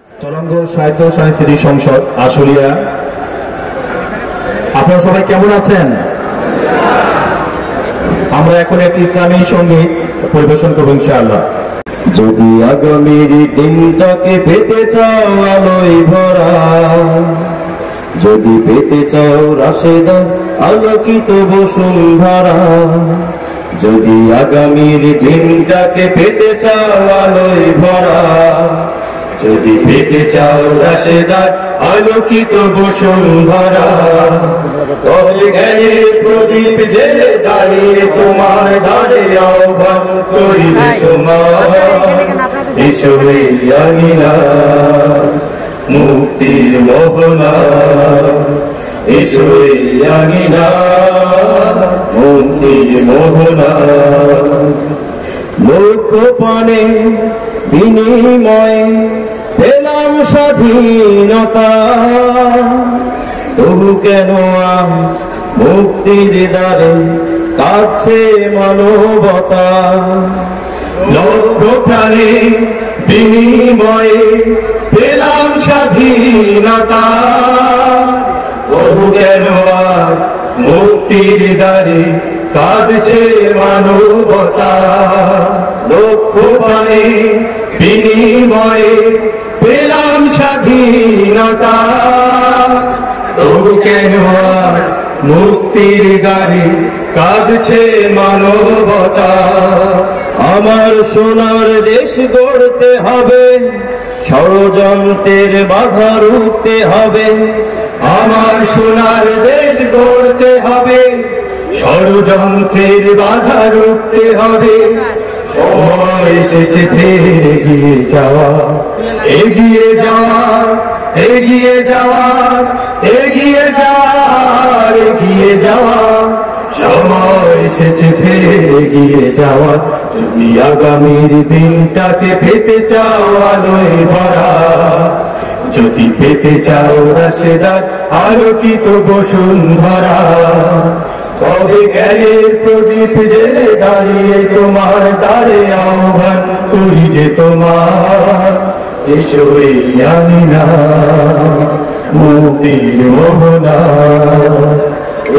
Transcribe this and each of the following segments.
তরঙ্গ সাহিত্য সংস্কৃতি সংসদ আশুলিয়া, আপনারা সবাই কেমন আছেন? আমরা এখন একটি ইসলামী সঙ্গীত পরিবেশন করব ইনশাআল্লাহ। যদি আগামীর দিনটাকে পেতে চাও আলোয় ভরা, যদি পেতে চাও রাশেদার আলোকিত বসুন্ধরা, যদি আগামীর দিনটাকে পেতে চাও আলোয় ভরা, যদি পেতে চাও রাশেদার আলোকিত বসুন্ধরা, তবে জ্ঞানের প্রদীপ জেলে দাঁড়িয়ে তোমার ধারে আহ্বান করি যে তোমার এসো এই আঙিনা মুক্তির মোহনা, এসো এই আঙিনা মুক্তির মোহনা। লক্ষ্য পানে বিনিময়ে পেলাম স্বাধীনতা, তবু কেন আজ মুক্তির দ্বারে কাছে মানবতা। লক্ষ প্রাণে বিনিময়ে পেলাম স্বাধীনতা, তবু কেন আজ মুক্তির দ্বারে কাঁদছে মানবতা। লক্ষ প্রাণে বিনিময়ে পেলাম স্বাধীনতা, তবু কেন আজ মুক্তির দ্বারে কাঁদছে মানবতা। আমার সোনার দেশ গড়তে হবে, ষড়যন্ত্রের বাধা রুখতে হবে। আমার সোনার দেশ গড়তে হবে, ষড়যন্ত্রের বাধা রুখতে হবে। সময় এসেছে ফের এগিয়ে যাওয়া, এগিয়ে যাওয়া, এগিয়ে যাওয়া, এগিয়ে যাওয়া, এগিয়ে যাওয়া। সময় এসেছে ফের এগিয়ে যাওয়া, যদি আগামীর দিনটাকে পেতে চাও আলোয় ভরা, যদি পেতে চাও রাশেদার আলোকিত বসুন্ধরা, তবে জ্ঞানের প্রদীপ জেলে দাঁড়িয়ে তোমার দ্বারে আহ্বান করি যে তোমার এসো এই আঙিনা মুক্তির মোহনা,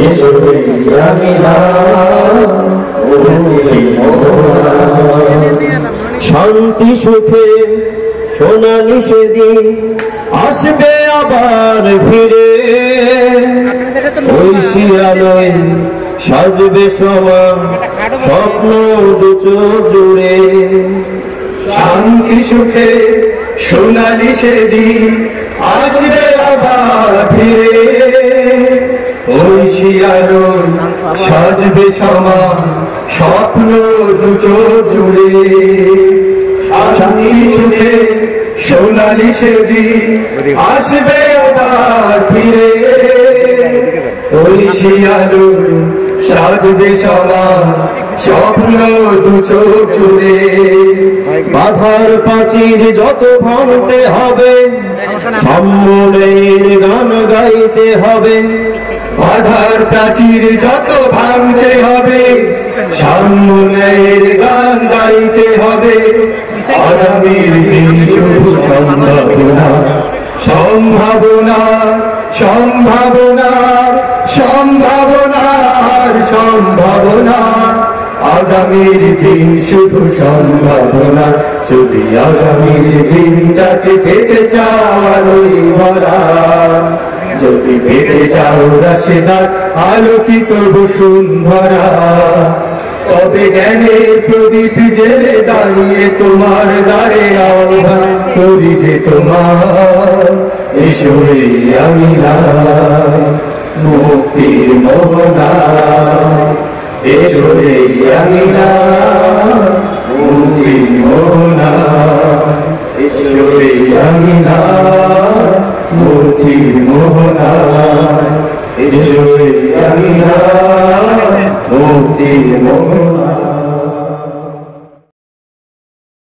এসো এই আঙিনা মুক্তির মোহনা। শান্তি সুখে সোনালি সেদিন আসবে আবার ফিরে, ঐশী আলোয় সাজবে সবার স্বপ্ন দু চোখ জুড়ে। শান্তি সুখে সোনালি সেদিন আসবে আবার ফিরে, ঐশী আলোয় সাজবে সবার স্বপ্ন দু চোখ জুড়ে। শান্তি সুখে সোনালি সেদিন আসবে আবার ফিরে, ঐশী আলোয় সাজবে সবার স্বপ্ন দু চোখ জুড়ে। বাধার প্রাচীর যত ভাঙতে হবে, সম্মানের গান গাইতে হবে। বাধার প্রাচীর যত ভাঙতে হবে, সম্মানের গান গাইতে হবে। আগামীর দিন শুধু সম্ভাবনা, সম্ভাবনা, সম্ভাবনা, সম্ভাবনার সম্ভাবনা। আগামীর দিন শুধু সম্ভাবনা, যদি আগামীর দিনটাকে পেতে চাও আলোয় ভরা, যদি পেতে চাও রাশেদার আলোকিত বসুন্ধরা, তবে জ্ঞানের প্রদীপ জেলে দাঁড়িয়ে তোমার দ্বারে আহ্বান করি যে তোমার এসো এই আঙিনা মুক্তির মোহনা, এসো এই আঙিনা মুক্তির মোহনা, এসো এই আঙিনা।